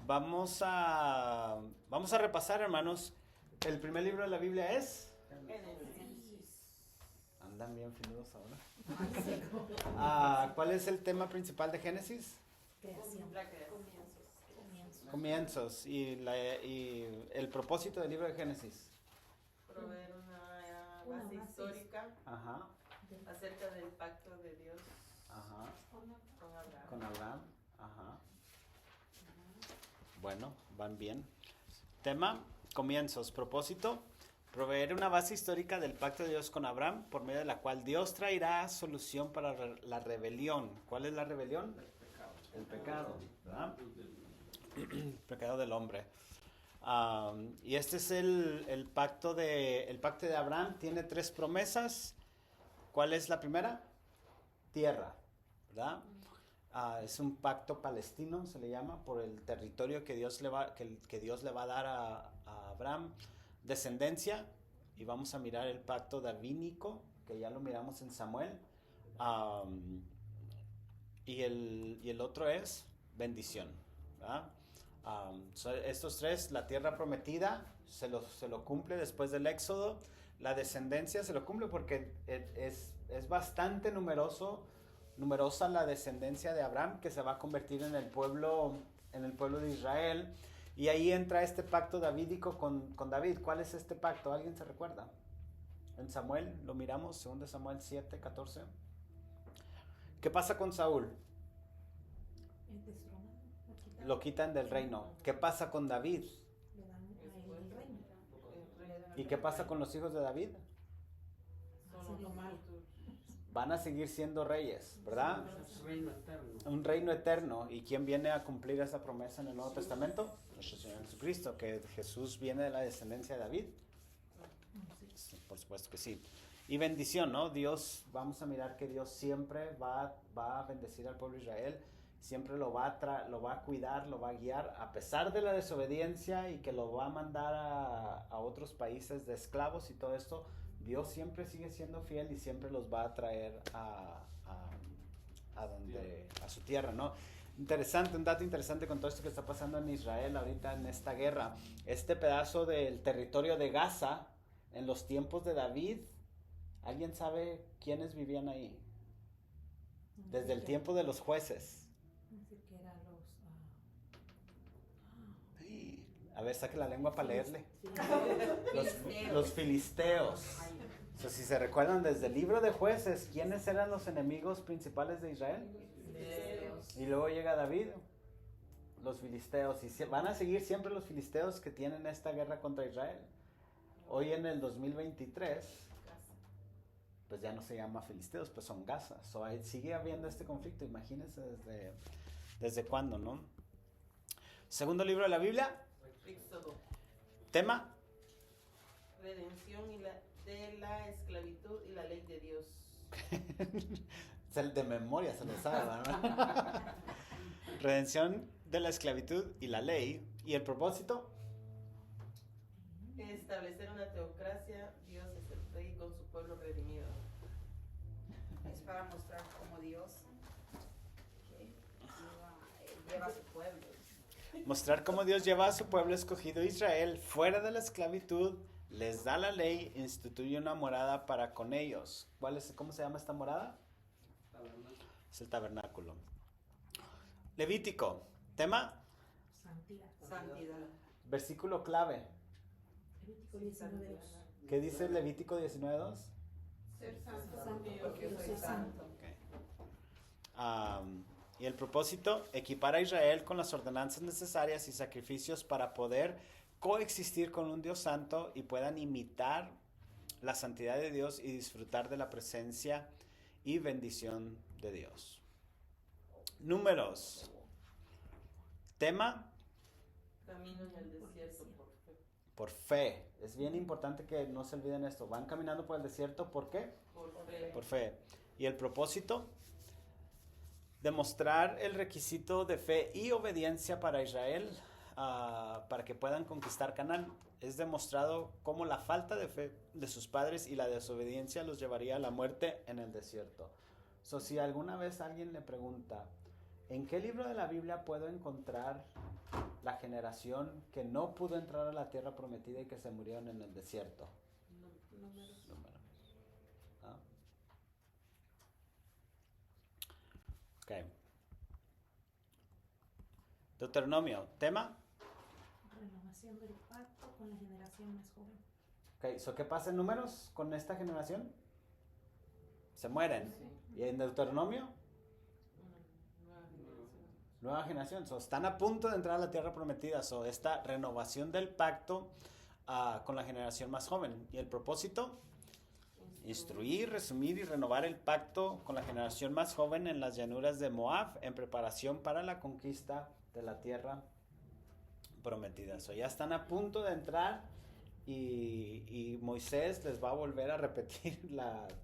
Vamos a repasar, hermanos. El primer libro de la Biblia es... Andan bien filudos ahora. ¿Cuál es el tema principal de Génesis? Creación. Comienzos. ¿Y el propósito del libro de Génesis? Proveer una base histórica Ajá. acerca del pacto de Dios Ajá. con Abraham. Con Abraham. Ajá. Bueno, van bien. Tema, comienzos. Propósito, proveer una base histórica del pacto de Dios con Abraham, por medio de la cual Dios traerá solución para la rebelión. ¿Cuál es la rebelión? El pecado, ¿verdad? El pecado del hombre. Y este es el pacto de Abraham. Tiene 3 promesas. ¿Cuál es la primera? Tierra, ¿verdad? Es un pacto palestino, se le llama, por el territorio que Dios le va a dar a Abraham. Descendencia, y vamos a mirar el pacto davínico, que ya lo miramos en Samuel. Y el otro es bendición, ¿verdad? Estos 3, la tierra prometida, se lo cumple después del Éxodo. La descendencia se lo cumple porque es bastante numerosa la descendencia de Abraham, que se va a convertir en el pueblo de Israel. Y ahí entra este pacto davídico con David. ¿Cuál es este pacto? ¿Alguien se recuerda? En Samuel, lo miramos, 2 Samuel 7:14. ¿Qué pasa con Saúl? Lo quitan del reino. ¿Qué pasa con David? Le dan a él el reino. ¿Y qué pasa con los hijos de David? Hacen lo malo. Van a seguir siendo reyes, ¿verdad? Reino eterno. Un reino eterno. ¿Y quién viene a cumplir esa promesa en el Nuevo Testamento? Nuestro Señor Jesucristo, que Jesús viene de la descendencia de David. Sí, por supuesto que sí. Y bendición, ¿no? Dios, vamos a mirar que Dios siempre va a bendecir al pueblo de Israel, siempre lo va a cuidar, lo va a guiar, a pesar de la desobediencia, y que lo va a mandar a otros países de esclavos y todo esto. Dios siempre sigue siendo fiel y siempre los va a traer a su tierra, ¿no? Interesante, un dato interesante con todo esto que está pasando en Israel ahorita en esta guerra. Este pedazo del territorio de Gaza, en los tiempos de David, ¿alguien sabe quiénes vivían ahí? Desde el tiempo de los jueces. Decir que eran A ver, saque la lengua para leerle. Los filisteos. O sea, si se recuerdan desde el libro de Jueces, ¿quiénes eran los enemigos principales de Israel? Y luego llega David, los filisteos. Y van a seguir siempre los filisteos que tienen esta guerra contra Israel. Hoy en el 2023, pues ya no se llama filisteos, pues son Gaza. Sigue habiendo este conflicto, imagínense desde cuándo, ¿no? Segundo libro de la Biblia. Éxodo. Tema. Redención de la esclavitud y la ley de Dios. De memoria se lo sabe, ¿no? Redención de la esclavitud y la ley. ¿Y el propósito? Establecer una teocracia. Dios es el rey con su pueblo redimido. Es para mostrar cómo Dios lleva a su pueblo. Mostrar cómo Dios lleva a su pueblo escogido Israel fuera de la esclavitud, les da la ley, instituye una morada para con ellos. ¿Cómo se llama esta morada? Es el tabernáculo. Levítico. Tema. santidad. Versículo clave. Levítico 19:2. ¿Qué dice Levítico 19:2? Ser santo, Santo, porque yo soy santo. Y el propósito, equipar a Israel con las ordenanzas necesarias y sacrificios para poder coexistir con un Dios santo y puedan imitar la santidad de Dios y disfrutar de la presencia y bendición de Dios. Números. Tema. camino en el desierto por fe. Por fe. Es bien importante que no se olviden esto. Van caminando por el desierto, ¿por qué? Por fe. Por fe. ¿Y el propósito? Demostrar el requisito de fe y obediencia para Israel, para que puedan conquistar Canaán. Es demostrado cómo la falta de fe de sus padres y la desobediencia los llevaría a la muerte en el desierto. Si alguna vez alguien le pregunta, ¿en qué libro de la Biblia puedo encontrar la generación que no pudo entrar a la tierra prometida y que se murieron en el desierto? Números. ¿Ah? Ok. Deuteronomio, tema. Renovación del pacto con la generación más joven. Ok, so, ¿qué pasa en Números con esta generación? Se mueren. ¿Y en Deuteronomio? Nueva generación. So, están a punto de entrar a la tierra prometida. So, esta renovación del pacto con la generación más joven. ¿Y el propósito? Instruir, resumir y renovar el pacto con la generación más joven en las llanuras de Moab en preparación para la conquista de la tierra prometida. So, ya están a punto de entrar y Moisés les va a volver a repetir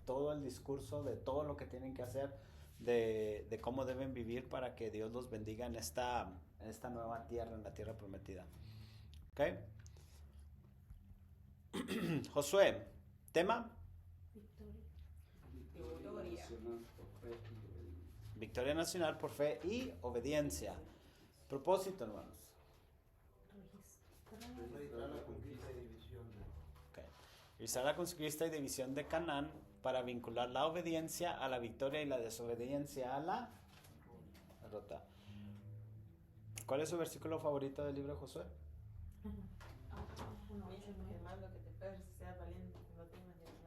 todo el discurso de todo lo que tienen que hacer, de cómo deben vivir para que Dios los bendiga en esta nueva tierra, en la tierra prometida. ¿Ok? Josué, tema. Victoria. Victoria nacional por fe y obediencia. Propósito, hermanos. Registrar. Realizar la conquista y división de Canaán para vincular la obediencia a la victoria y la desobediencia a la derrota. ¿Cuál es su versículo favorito del libro de Josué? Hermano, que te fueres, seas valiente, que no temas ni temor.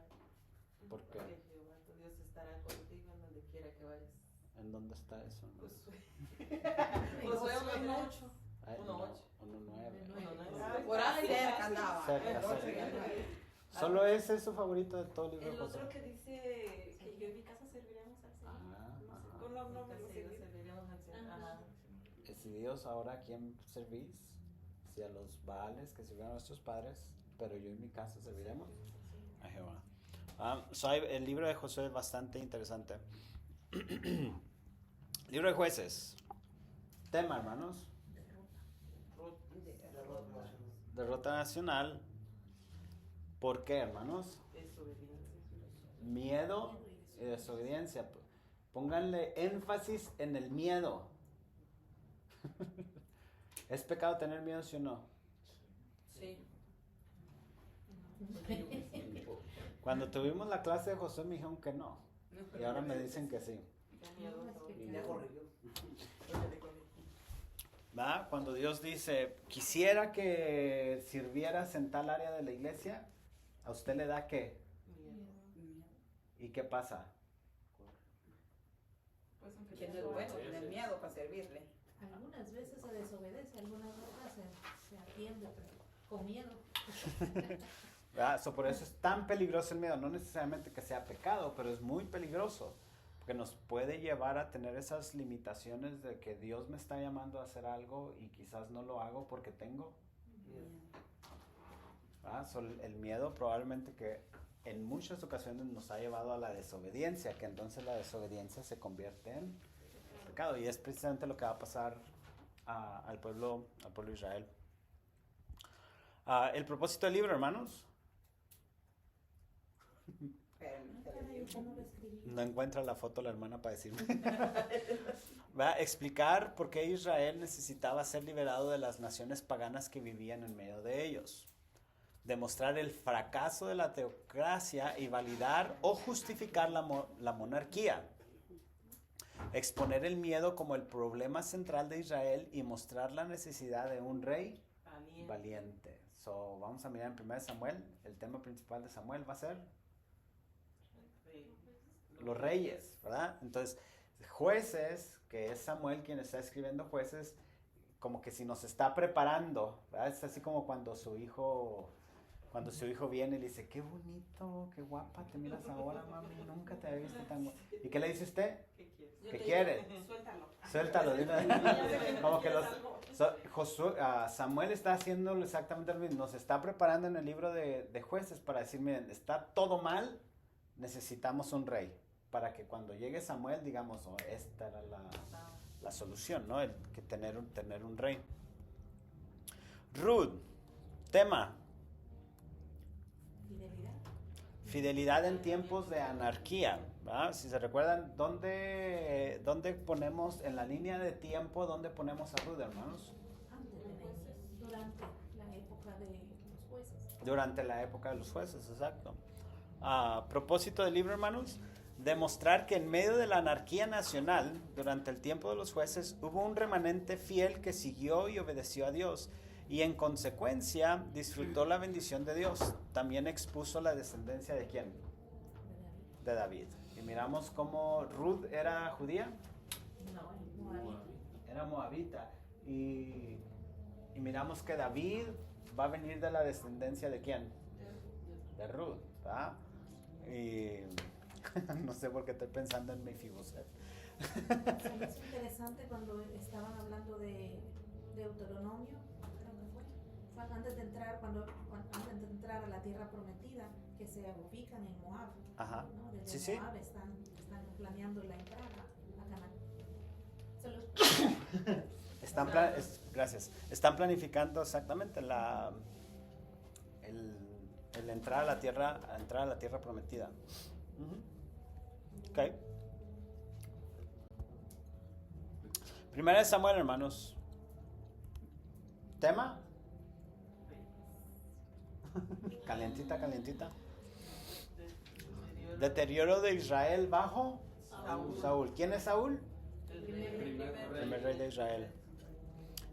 ¿Por qué? Porque Jehová tu Dios estará contigo en donde quiera que vayas. ¿En dónde está eso? Josué 1:8. Ay, 1:8. 1:9. Por ahí cerca andaba. Cerca. ¿Solo ese es su favorito de todo el libro de El Josué? otro que dice que yo y mi casa serviremos al Señor. No me lo sé. Serviremos al Señor. Ajá. Decidíos ahora a quién servís, si a los Baales que sirvieron a nuestros padres, pero yo y mi casa serviremos a Jehová. El libro de Josué es bastante interesante. Libro de Jueces. Tema, hermanos. Derrota nacional. ¿Por qué, hermanos? Miedo y desobediencia. Pónganle énfasis en el miedo. ¿Es pecado tener miedo, sí o no? Sí. Cuando tuvimos la clase de Josué me dijeron que no. Y ahora me dicen que sí. ¿Va? Cuando Dios dice, quisiera que sirvieras en tal área de la iglesia, ¿a usted le da qué? ¿Y qué pasa? Que no es bueno tener miedo para servirle. Algunas veces se desobedece, algunas otras se atiende, pero con miedo. ¿Va? Por eso es tan peligroso el miedo. No necesariamente que sea pecado, pero es muy peligroso. Porque nos puede llevar a tener esas limitaciones de que Dios me está llamando a hacer algo y quizás no lo hago porque tengo. El miedo probablemente que en muchas ocasiones nos ha llevado a la desobediencia, que entonces la desobediencia se convierte en pecado. Y es precisamente lo que va a pasar al pueblo de Israel. El propósito del libro, hermanos. No encuentra la foto la hermana para decirme. Va a explicar por qué Israel necesitaba ser liberado de las naciones paganas que vivían en medio de ellos. Demostrar el fracaso de la teocracia y validar o justificar la monarquía. Exponer el miedo como el problema central de Israel y mostrar la necesidad de un rey valiente. Vamos a mirar en 1 Samuel. El tema principal de Samuel va a ser los reyes, ¿verdad? Entonces, Jueces, que es Samuel quien está escribiendo Jueces, como que si nos está preparando, ¿verdad? Es así como cuando su hijo viene y le dice, qué bonito, qué guapa te miras ahora, mami, nunca te había visto tan guapa. ¿Y qué le dice usted? ¿Qué quiere? Suéltalo. Como que Samuel está haciendo exactamente lo mismo. Nos está preparando en el libro de Jueces para decir, miren, está todo mal, necesitamos un rey. Para que cuando llegue Samuel digamos, esta era la solución, ¿no? Que tener un rey. Ruth, tema. Fidelidad en tiempos de anarquía. ¿Va? Si se recuerdan, ¿dónde ponemos en la línea de tiempo, dónde ponemos a Ruth, hermanos? durante la época de los jueces. Durante la época de los jueces, exacto. Propósito del libro, hermanos, demostrar que en medio de la anarquía nacional, durante el tiempo de los jueces, hubo un remanente fiel que siguió y obedeció a Dios y en consecuencia disfrutó la bendición de Dios. También expuso la descendencia de ¿quién? De David. Y miramos cómo Ruth era judía. Era moabita. Y miramos que David va a venir de la descendencia de ¿quién? De Ruth, ¿verdad? Y no sé por qué estoy pensando en Mefiboset. Es interesante cuando estaban hablando de Deuteronomio, creo que fue antes de entrar, antes de entrar a la tierra prometida, que se ubican en Moab. Ajá. ¿No? Desde Sí, Moab están planeando la entrada a Canaán. Gracias. Están planificando exactamente el entrar a la tierra prometida. Ok. Primera de Samuel, hermanos. ¿Tema? Calientita. Deterioro de Israel bajo Saúl. ¿Quién es Saúl? Primer rey de Israel.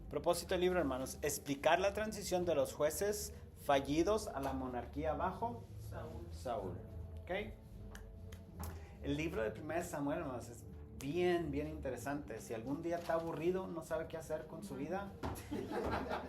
Propósito del libro, hermanos, explicar la transición de los jueces fallidos a la monarquía bajo Saúl. ¿Ok? El libro de Primera de Samuel, hermanos, es bien interesante. Si algún día está aburrido, no sabe qué hacer con su vida,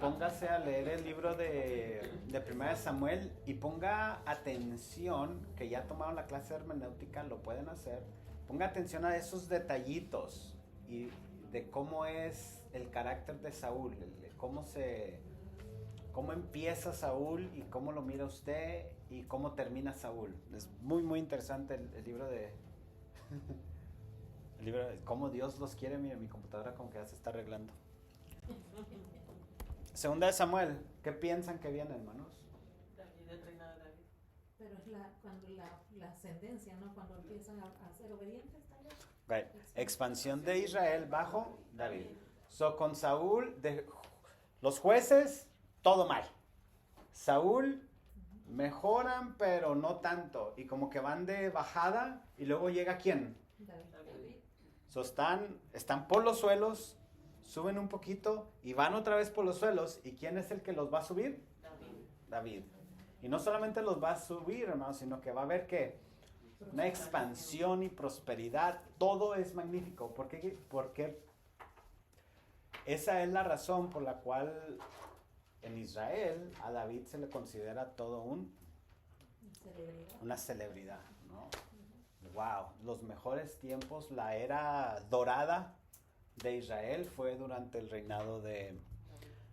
póngase a leer el libro de Primera de Samuel y ponga atención, que ya tomaron la clase de hermenéutica, lo pueden hacer. Ponga atención a esos detallitos y de cómo es el carácter de Saúl, cómo empieza Saúl y cómo lo mira usted y cómo termina Saúl. Es muy interesante el libro de el libro de cómo Dios los quiere. Mira, mi computadora como que ya se está arreglando. Segunda de Samuel, ¿qué piensan que viene, hermanos? El reinado de David. Pero es cuando la ascendencia, ¿no? Cuando empiezan a ser obedientes, tal vez. Okay. Expansión de Israel bajo David. So, con Saúl, los jueces, todo mal. Saúl, mejoran, pero no tanto. Y como que van de bajada, y luego llega ¿quién? David. So, están por los suelos, suben un poquito, y van otra vez por los suelos. ¿Y quién es el que los va a subir? David. Y no solamente los va a subir, hermanos, sino que va a haber que una expansión y prosperidad. Todo es magnífico. Porque esa es la razón por la cual en Israel a David se le considera todo una celebridad, ¿no? Wow, los mejores tiempos, la era dorada de Israel fue durante el reinado de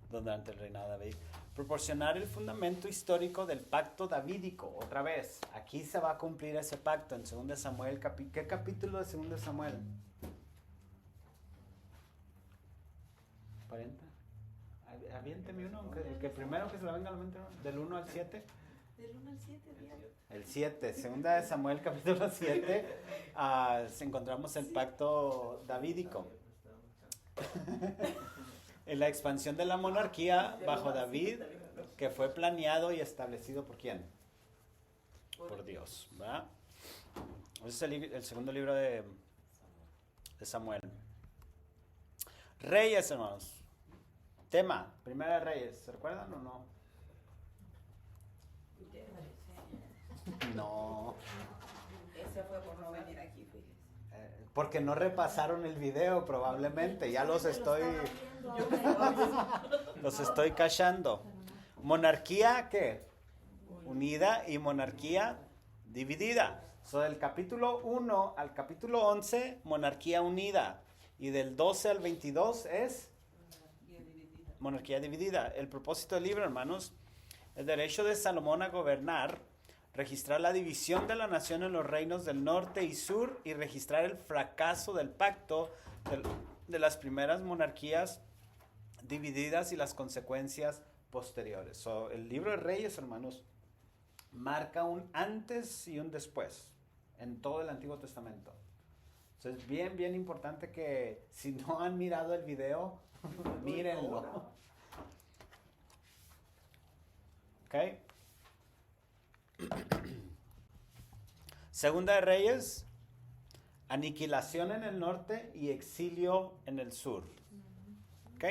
David. Proporcionar el fundamento histórico del pacto davídico. Otra vez, aquí se va a cumplir ese pacto en 2 Samuel. ¿Qué capítulo de 2 Samuel? 40. Aviénteme uno, que primero que se le venga a la mente, del 1 al 7. Del 1 al 7, bien. El 7, 2 de Samuel, capítulo 7, encontramos el pacto davídico. En la expansión de la monarquía bajo David, que fue planeado y establecido ¿por quién? Por Dios, ¿verdad? Ese es el segundo libro de Samuel. Reyes, hermanos. Tema, Primera de Reyes, ¿se recuerdan o no? No. Ese fue por no venir aquí, fíjese. Porque no repasaron el video probablemente, ya los estoy cachando. Monarquía, ¿qué? Unida y monarquía dividida. So, del capítulo 1 al capítulo 11, monarquía unida. Y del 12 al 22 es monarquía dividida. El propósito del libro, hermanos, el derecho de Salomón a gobernar, registrar la división de la nación en los reinos del norte y sur y registrar el fracaso del pacto de las primeras monarquías divididas y las consecuencias posteriores. So, el libro de Reyes, hermanos, marca un antes y un después en todo el Antiguo Testamento. Entonces, es bien importante que si no han mirado el video, mírenlo. ¿Ok? Segunda de Reyes, aniquilación en el norte y exilio en el sur. ¿Ok?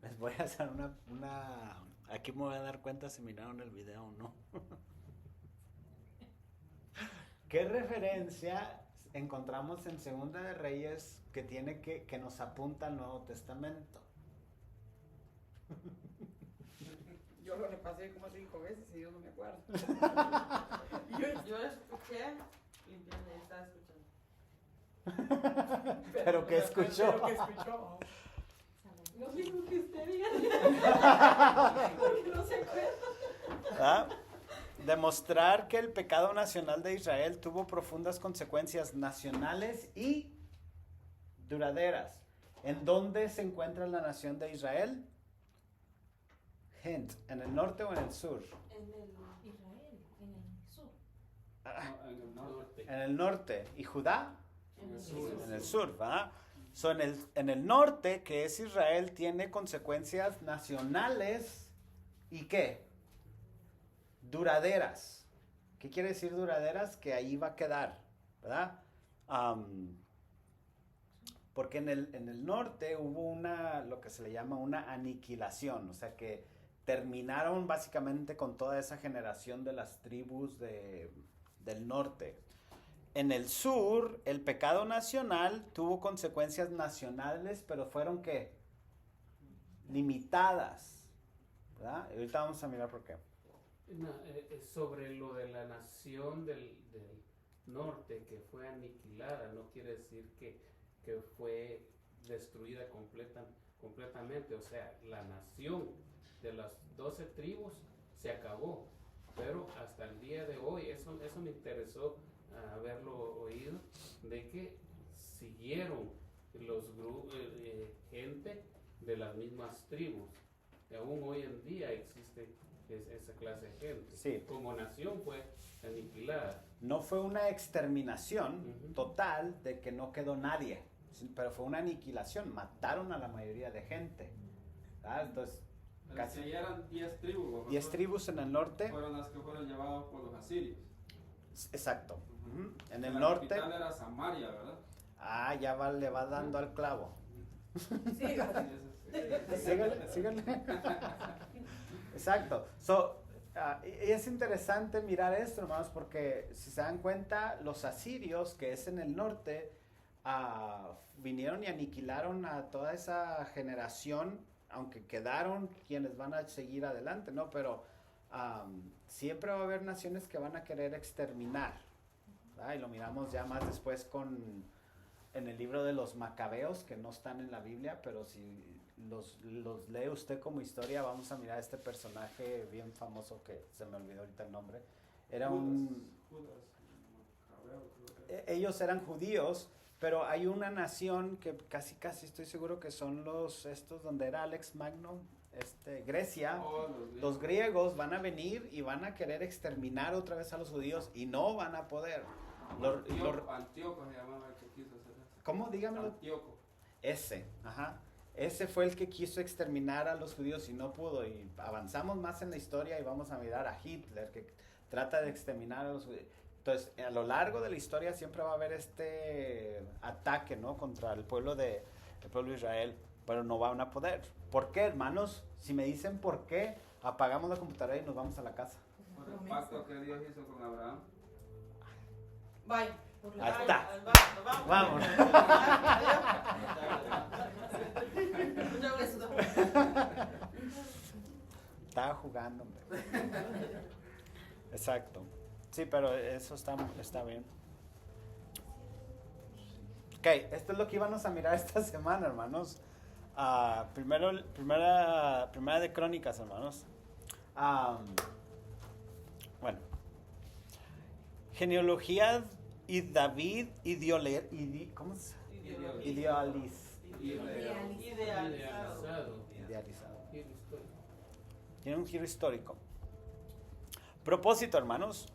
Les voy a hacer una... Aquí me voy a dar cuenta si miraron el video o no. ¿Qué referencia encontramos en Segunda de Reyes que nos apunta al Nuevo Testamento? Yo lo repasé como 5 veces y yo no me acuerdo. Yo escuché, limpiando, estaba escuchando. ¿Pero qué escuchó? Pero que escuchó. Lo mismo que usted diga. Porque no se acuerda. ¿Ah? Demostrar que el pecado nacional de Israel tuvo profundas consecuencias nacionales y duraderas. ¿En dónde se encuentra la nación de Israel? Hint, ¿en el norte o en el sur? En el Israel, en el sur. En el norte. En el norte. ¿Y Judá? En el sur. En el sur, ¿verdad? So, en el norte, que es Israel, tiene consecuencias nacionales y ¿qué? Duraderas. ¿Qué quiere decir duraderas? Que ahí va a quedar, ¿verdad? Porque en el norte hubo lo que se le llama una aniquilación, o sea que terminaron básicamente con toda esa generación de las tribus del norte. En el sur, el pecado nacional tuvo consecuencias nacionales, pero fueron ¿qué? Limitadas, ¿verdad? Y ahorita vamos a mirar por qué. Sobre lo de la nación del norte que fue aniquilada, no quiere decir que fue destruida completamente. O sea, la nación de las 12 tribus se acabó, pero hasta el día de hoy, eso me interesó haberlo oído, de que siguieron los grupos, gente de las mismas tribus. Y aún hoy en día existe esa clase de gente. Sí. Como nación fue aniquilada. No fue una exterminación Ujú. total de que no quedó nadie, pero fue una aniquilación. Mataron a la mayoría de gente, ¿verdad? Entonces, Casi ya eran 10 tribus. 10 tribus en el norte. Fueron las que fueron llevadas por los asirios. Exacto. Ujú. En el La norte. capital era Samaria, ¿verdad? Ya le va dando al clavo. Sí, Síganle. Exacto. Y es interesante mirar esto, hermanos, porque si se dan cuenta, los asirios, que es en el norte, vinieron y aniquilaron a toda esa generación, aunque quedaron quienes van a seguir adelante, ¿no? Pero siempre va a haber naciones que van a querer exterminar, ¿verdad? Y lo miramos ya más después en el libro de los Macabeos, que no están en la Biblia, pero si los lee usted como historia, vamos a mirar este personaje bien famoso que se me olvidó ahorita el nombre. Era ellos eran judíos, pero hay una nación que casi estoy seguro que son estos donde era Alex Magno, Grecia. Los griegos van a venir y van a querer exterminar otra vez a los judíos y no van a poder. Antíoco se llamaba el que quiso hacer eso. ¿Cómo? Dígamelo. Antíoco. Ese fue el que quiso exterminar a los judíos y no pudo. Y avanzamos más en la historia y vamos a mirar a Hitler, que trata de exterminar a los judíos. Entonces, a lo largo de la historia siempre va a haber este ataque, ¿no? Contra el pueblo de Israel, pero no van a poder. ¿Por qué, hermanos? Si me dicen por qué, apagamos la computadora y nos vamos a la casa. Por el pacto que Dios hizo con Abraham. Bye. Ahí está. Vamos. Mucho gusto. Estaba jugando, hombre. Exacto. Sí, pero eso está bien. Ok, esto es lo que íbamos a mirar esta semana, hermanos. Primera de Crónicas, hermanos. Bueno. Genealogía y David ¿cómo se idealizado. Tiene un giro histórico. Propósito, hermanos.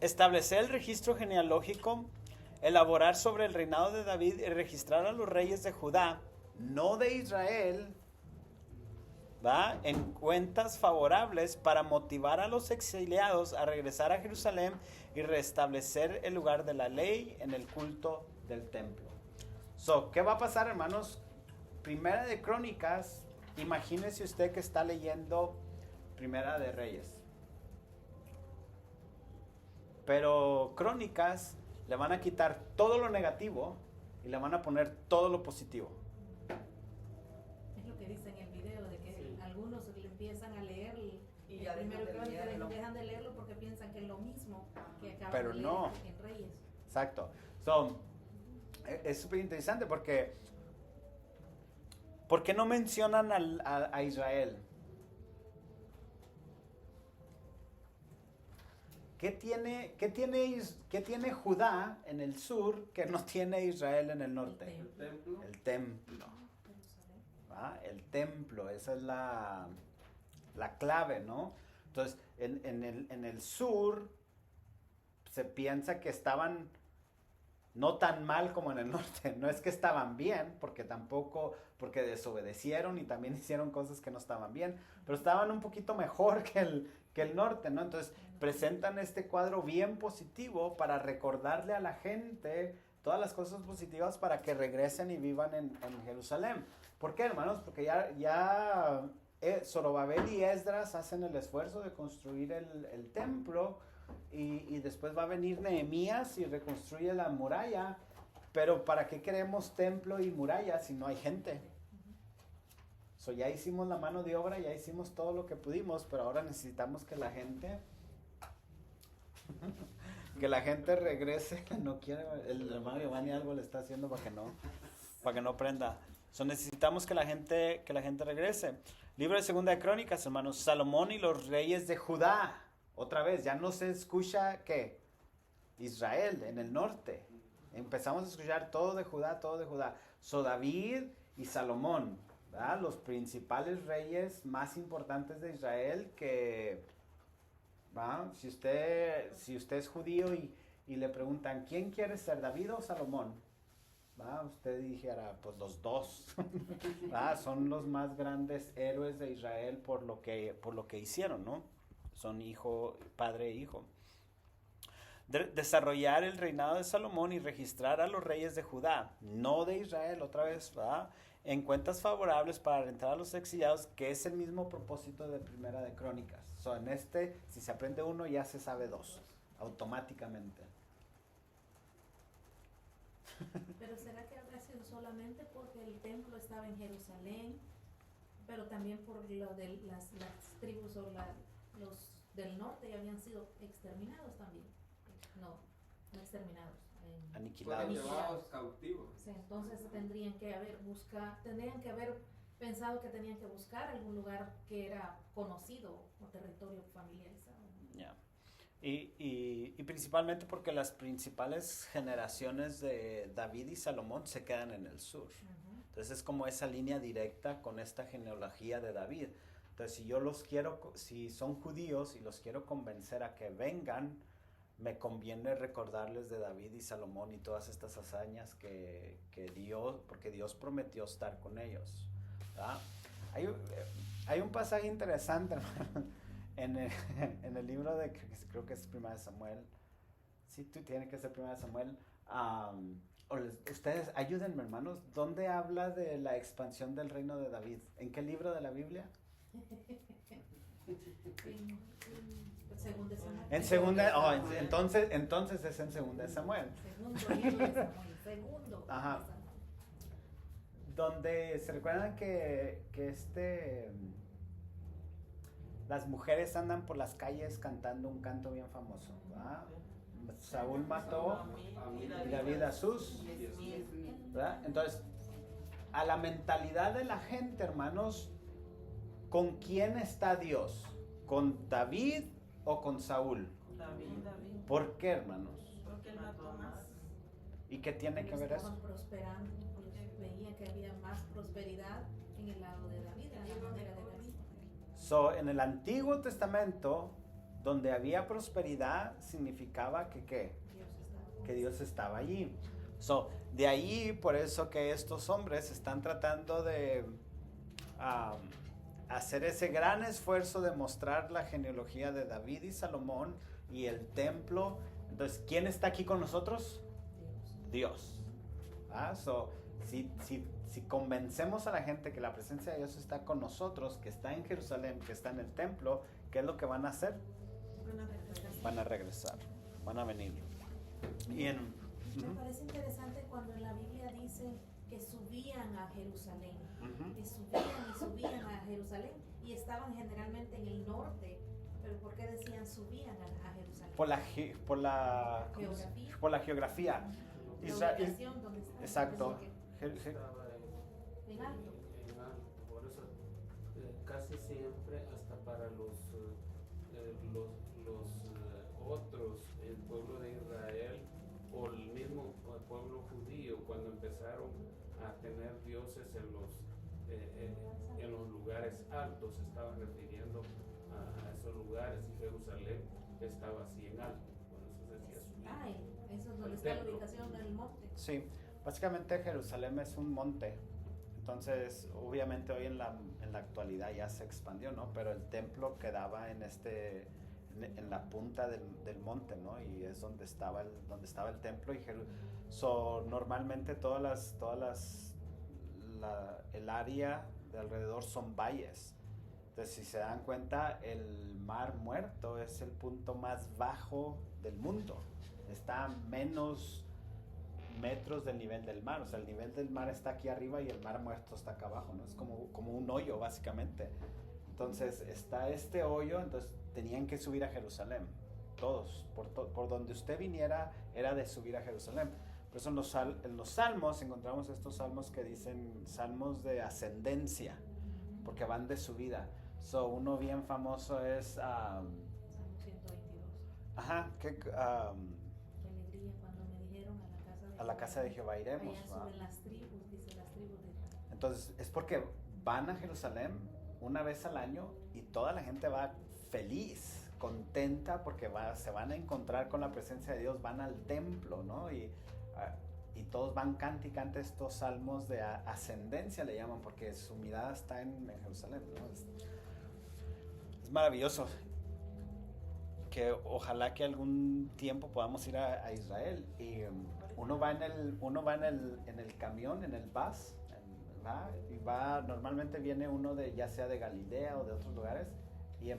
Establecer el registro genealógico, elaborar sobre el reinado de David y registrar a los reyes de Judá, no de Israel, ¿va? En cuentas favorables para motivar a los exiliados a regresar a Jerusalén y restablecer el lugar de la ley en el culto del templo. So, ¿qué va a pasar, hermanos? Primera de Crónicas, imagínese usted que está leyendo Primera de Reyes. Pero Crónicas le van a quitar todo lo negativo y le van a poner todo lo positivo. Es lo que dice en el video, de que Sí. algunos le empiezan a leer Y el ya dejan primero de Crónicas, leerlo. dejan de leerlo porque piensan que es lo mismo que acaban Pero de leer no. en Reyes. Exacto. So, es súper interesante porque ¿por qué no mencionan a Israel? ¿Qué tiene Judá en el sur que no tiene Israel en el norte? El templo. El templo. Jerusalén. ¿Va? El templo, esa es la clave, ¿no? Entonces, en el sur se piensa que estaban no tan mal como en el norte. No es que estaban bien, porque desobedecieron y también hicieron cosas que no estaban bien, pero estaban un poquito mejor que el norte, ¿no? Entonces, presentan este cuadro bien positivo para recordarle a la gente todas las cosas positivas para que regresen y vivan en Jerusalén. ¿Por qué, hermanos? Porque ya Zorobabel y Esdras hacen el esfuerzo de construir el templo y después va a venir Nehemías y reconstruye la muralla. Pero ¿para qué queremos templo y muralla si no hay gente? So, ya hicimos la mano de obra, ya hicimos todo lo que pudimos, pero ahora necesitamos que la gente regrese. No quiere, el hermano Giovanni algo le está haciendo para que no prenda. So, necesitamos que la gente regrese. Libro de Segunda de Crónicas, hermanos. Salomón y los reyes de Judá. Otra vez, ya no se escucha ¿qué? Israel en el norte. Empezamos a escuchar todo de Judá, todo de Judá. So, David y Salomón, ¿verdad? Los principales reyes más importantes de Israel que, ¿va? Si usted es judío y le preguntan, ¿quién quiere ser, David o Salomón? ¿Va? Usted dijera, pues los dos. ¿Va? Son los más grandes héroes de Israel por lo que hicieron, ¿no? Son padre e hijo. Desarrollar el reinado de Salomón y registrar a los reyes de Judá, no de Israel, otra vez, ¿va? En cuentas favorables para entrar a los exiliados, que es el mismo propósito de Primera de Crónicas. So, si se aprende uno, ya se sabe dos, automáticamente. Pero ¿será que habrá sido solamente porque el templo estaba en Jerusalén, pero también por lo de las tribus o los del norte ya habían sido exterminados también? No exterminados. Aniquilados. Fueron llevados cautivos. Sí, entonces tendrían que haber pensado que tenían que buscar algún lugar que era conocido o territorio familiarizado. Yeah. Y principalmente porque las principales generaciones de David y Salomón se quedan en el sur. Entonces es como esa línea directa con esta genealogía de David. Entonces si son judíos y los quiero convencer a que vengan, me conviene recordarles de David y Salomón y todas estas hazañas porque Dios prometió estar con ellos. ¿Verdad? Hay un pasaje interesante, hermano, en el libro de, creo que es Primera de Samuel. Sí, tiene que ser Primera de Samuel. Ustedes, ayúdenme, hermanos. ¿Dónde habla de la expansión del reino de David? ¿En qué libro de la Biblia? En segunda, entonces es en Segunda de Samuel. Segundo libro de Samuel, segundo. Ajá. De Samuel. Donde se recuerdan que las mujeres andan por las calles cantando un canto bien famoso, ¿verdad? Saúl mató y David a sus, ¿verdad? Entonces, a la mentalidad de la gente, hermanos, ¿con quién está Dios? ¿Con David o con Saúl? David. ¿Por qué, hermanos? Porque él mató más. ¿Y qué tiene que ver eso? Estaban prosperando, ellos veían que había más prosperidad en el lado de David, en la manera de David. So, en el Antiguo Testamento, donde había prosperidad, significaba que ¿qué? Que Dios estaba allí. So, de ahí, por eso que estos hombres están tratando de hacer ese gran esfuerzo de mostrar la genealogía de David y Salomón y el templo. Entonces, ¿quién está aquí con nosotros? Dios. Si convencemos a la gente que la presencia de Dios está con nosotros, que está en Jerusalén, que está en el templo, ¿qué es lo que van a hacer? Van a regresar, van a venir. Me parece interesante cuando en la Biblia dice que subían a Jerusalén. Y subían a Jerusalén y estaban generalmente en el norte. Pero ¿por qué decían subían a Jerusalén? Por la geografía. La ubicación donde está. Exacto. Estaba En alto. en alto. Por eso casi siempre hasta para los otros, el pueblo de Israel o el mismo pueblo judío, cuando empezaron a tener dioses en los lugares altos, se estaban refiriendo a esos lugares, y Jerusalén estaba así en alto, por eso se decía subir. Eso es donde está la ubicación del monte. Sí, básicamente Jerusalén es un monte. Entonces, obviamente hoy en la actualidad ya se expandió, ¿no? Pero el templo quedaba en la punta del monte, ¿no? Y es donde estaba el templo. Y normalmente el área de alrededor son valles. Entonces, si se dan cuenta, el Mar Muerto es el punto más bajo del mundo. Está a menos metros del nivel del mar. O sea, el nivel del mar está aquí arriba y el Mar Muerto está acá abajo, ¿no? Es como un hoyo, básicamente. Entonces, está este hoyo, entonces tenían que subir a Jerusalén. Todos, por donde usted viniera, era de subir a Jerusalén. Por eso en los salmos encontramos estos salmos que dicen salmos de ascendencia, porque van de subida. Uno bien famoso es... Salmo 122. Ajá, Qué alegría cuando me dijeron a la casa de Jehová iremos. Allá suben las tribus, dice las tribus de Israel. Entonces, es porque van a Jerusalén una vez al año y toda la gente va feliz, contenta, porque se van a encontrar con la presencia de Dios, van al templo, ¿no? Y todos van cante y cante estos salmos de ascendencia, le llaman, porque su mirada está en Jerusalén, ¿no? Es maravilloso. Que ojalá que algún tiempo podamos ir a Israel. Y uno va en el camión, en el bus, y normalmente viene uno ya sea de Galilea o de otros lugares, y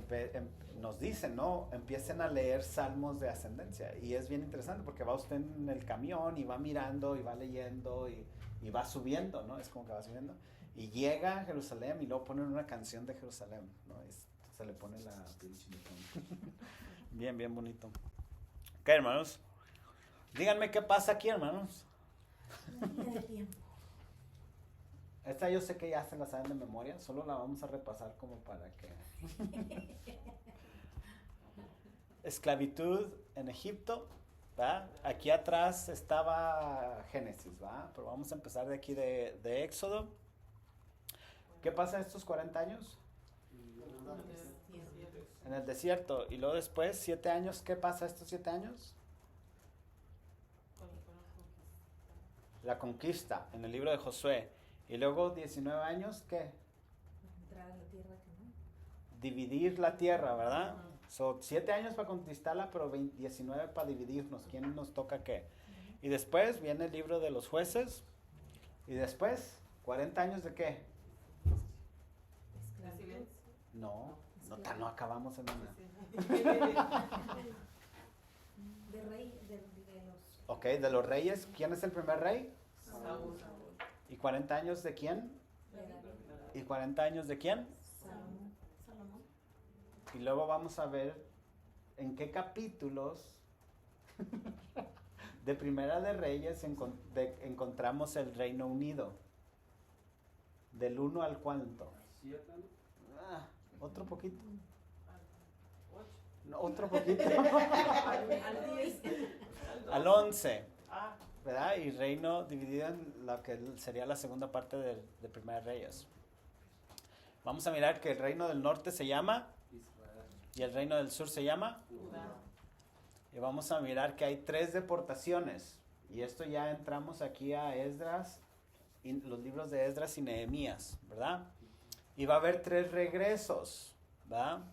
nos dicen, ¿no? Empiecen a leer salmos de ascendencia. Y es bien interesante porque va usted en el camión y va mirando y va leyendo y va subiendo, ¿no? Es como que va subiendo. Y llega a Jerusalén y luego ponen una canción de Jerusalén, ¿no? Se le pone la piel chinita. Bien, bien bonito. Ok, hermanos. Díganme qué pasa aquí, hermanos. La línea de tiempo. Esta yo sé que ya se la saben de memoria, solo la vamos a repasar como para que... Esclavitud en Egipto, ¿va? Aquí atrás estaba Génesis, ¿va? Pero vamos a empezar de aquí de Éxodo. ¿Qué pasa estos 40 años? En el desierto. Y luego después, 7 años, ¿qué pasa estos 7 años? La conquista, en el libro de Josué. Y luego 19 años, ¿qué? Entrar a la tierra que no. Dividir la tierra, ¿verdad? Son 7 años para conquistarla, pero 19 para dividirnos. ¿Quién nos toca qué? Y después viene el libro de los jueces. Y después, 40 años de qué? No acabamos en una. De rey, de los... Ok, de los reyes, ¿quién es el primer rey? Saúl. ¿Y 40 años de quién? ¿Y 40 años de quién? Salomón. Y luego vamos a ver en qué capítulos de Primera de Reyes encontramos el Reino Unido. Del 1 al cuánto. 7, ¿no? Otro poquito. No, otro poquito. Al 10. Al 11. ¿Verdad? Y reino dividido en lo que sería la segunda parte de Primera de Reyes. Vamos a mirar que el reino del norte se llama Israel. y el reino del sur se llama. Y vamos a mirar que hay 3 deportaciones. Y esto ya entramos aquí a Esdras, los libros de Esdras y Nehemías, ¿verdad? Y va a haber 3 regresos, ¿verdad?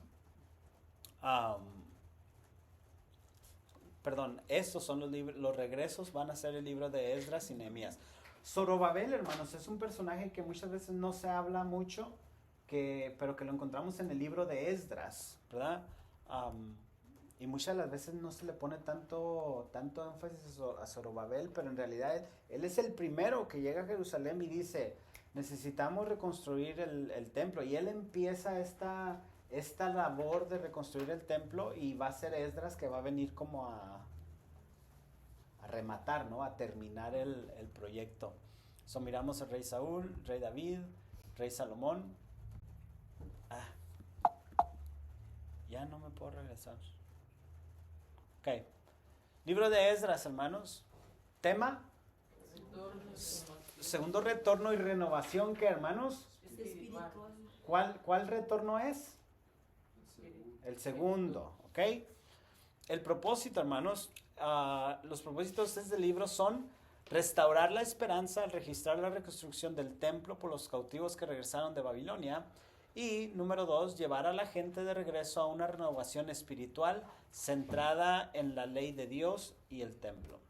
Estos son los regresos, van a ser el libro de Esdras y Nehemías. Zorobabel, hermanos, es un personaje que muchas veces no se habla mucho, pero que lo encontramos en el libro de Esdras, ¿verdad? Y muchas de las veces no se le pone tanto énfasis a Zorobabel, pero en realidad él es el primero que llega a Jerusalén y dice, necesitamos reconstruir el templo. Y él empieza esta labor de reconstruir el templo, y va a ser Esdras que va a venir como a rematar, ¿no? A terminar el proyecto. Miramos al rey Saúl, rey David, rey Salomón. Ya no me puedo regresar. Ok. Libro de Esdras, hermanos. Tema. Segundo retorno y renovación, ¿qué, hermanos? Espiritual. ¿Cuál retorno es? El segundo, ¿ok? El propósito, hermanos, los propósitos de este libro son restaurar la esperanza al registrar la reconstrucción del templo por los cautivos que regresaron de Babilonia. Y número 2, llevar a la gente de regreso a una renovación espiritual centrada en la ley de Dios y el templo.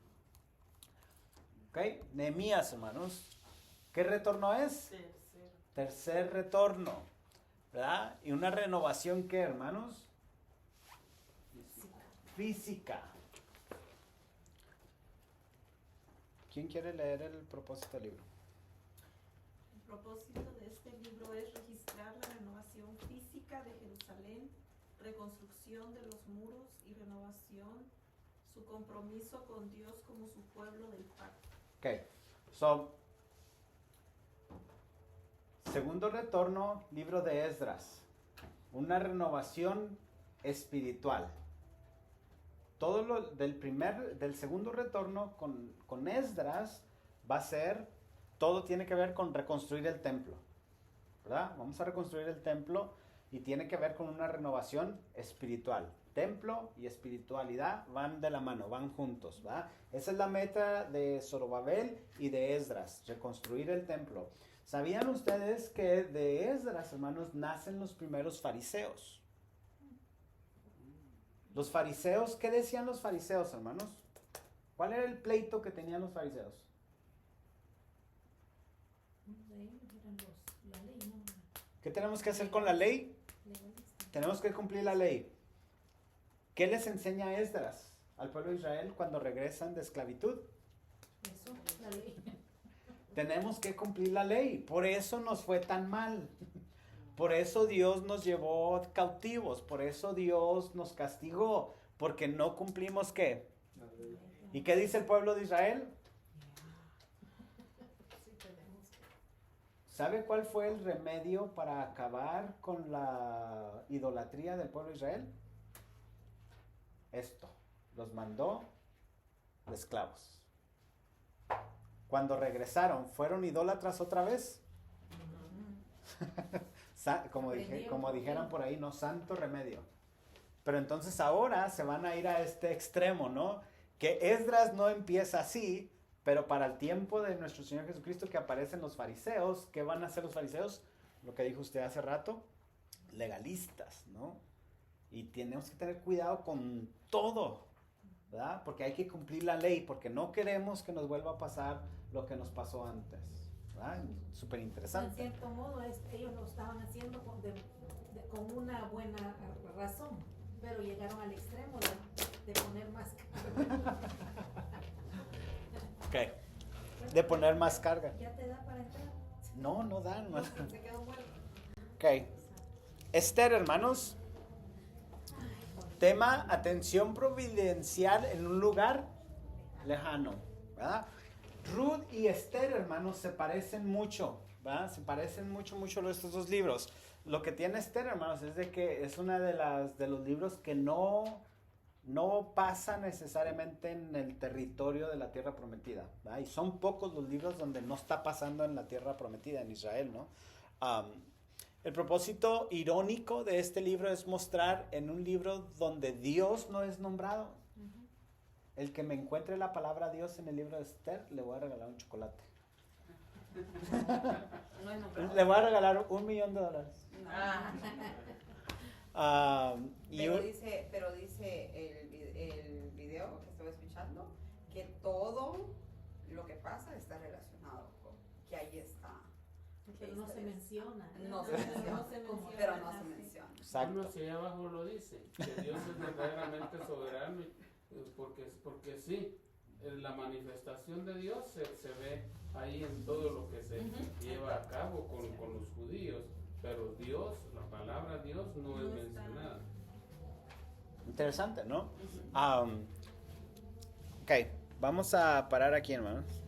¿Ok? Nehemías, hermanos. ¿Qué retorno es? Tercer retorno, ¿verdad? Y una renovación, ¿qué, hermanos? Física. ¿Quién quiere leer el propósito del libro? El propósito de este libro es registrar la renovación física de Jerusalén, reconstrucción de los muros y renovación, su compromiso con Dios como su pueblo del pacto. Ok, segundo retorno, libro de Esdras, una renovación espiritual. Todo lo del segundo retorno con Esdras va a ser, todo tiene que ver con reconstruir el templo, ¿verdad? Vamos a reconstruir el templo y tiene que ver con una renovación espiritual. Templo y espiritualidad van de la mano, van juntos, ¿verdad? Esa es la meta de Zorobabel y de Esdras, reconstruir el templo. ¿Sabían ustedes que de Esdras, hermanos, nacen los primeros fariseos? Los fariseos, ¿qué decían los fariseos, hermanos? ¿Cuál era el pleito que tenían los fariseos? La ley, ¿no? ¿Qué tenemos que hacer con la ley? Legalista. Tenemos que cumplir la ley. ¿Qué les enseña Esdras al pueblo de Israel cuando regresan de esclavitud? Eso, la ley. Tenemos que cumplir la ley. Por eso nos fue tan mal. Por eso Dios nos llevó cautivos. Por eso Dios nos castigó. Porque no cumplimos ¿qué? ¿Y qué dice el pueblo de Israel? Sí, tenemos que. ¿Sabe cuál fue el remedio para acabar con la idolatría del pueblo de Israel? Esto. Los mandó de esclavos. Cuando regresaron, ¿fueron idólatras otra vez? Como dijeran por ahí, no, santo remedio. Pero entonces ahora se van a ir a este extremo, ¿no? Que Esdras no empieza así, pero para el tiempo de nuestro Señor Jesucristo que aparecen los fariseos, ¿qué van a hacer los fariseos? Lo que dijo usted hace rato, legalistas, ¿no? Y tenemos que tener cuidado con todo, ¿verdad? Porque hay que cumplir la ley, porque no queremos que nos vuelva a pasar lo que nos pasó antes, ¿verdad? Súper En interesante. cierto modo, ellos lo estaban haciendo con una buena razón, pero llegaron al extremo de poner más carga. Ok. De poner más carga. ¿Ya te da para entrar? No, no da, hermano. Se quedó muerto. Ok. Esther, hermanos. Tema, atención providencial en un lugar lejano, ¿verdad? Ruth y Esther, hermanos, se parecen mucho, ¿verdad? Se parecen mucho estos dos libros. Lo que tiene Esther, hermanos, es de que es una de los libros que no pasa necesariamente en el territorio de la tierra prometida, ¿verdad? Y son pocos los libros donde no está pasando en la tierra prometida, en Israel, ¿no? El propósito irónico de este libro es mostrar en un libro donde Dios no es nombrado. El que me encuentre la palabra Dios en el libro de Esther, le voy a regalar un chocolate. No es nombrado. Le voy a regalar $1,000,000. No. Y Pero dice el video que estaba escuchando que todo lo que pasa está relacionado con que ahí está. Pero no se menciona. No se menciona, No se menciona. pero no se menciona. exacto. Uno hacia abajo lo dice, que Dios es verdaderamente soberano, porque sí, la manifestación de Dios se ve ahí en todo lo que se lleva a cabo con los judíos, pero Dios, la palabra Dios no es mencionada. Interesante, ¿no? Ok, vamos a parar aquí, hermanos.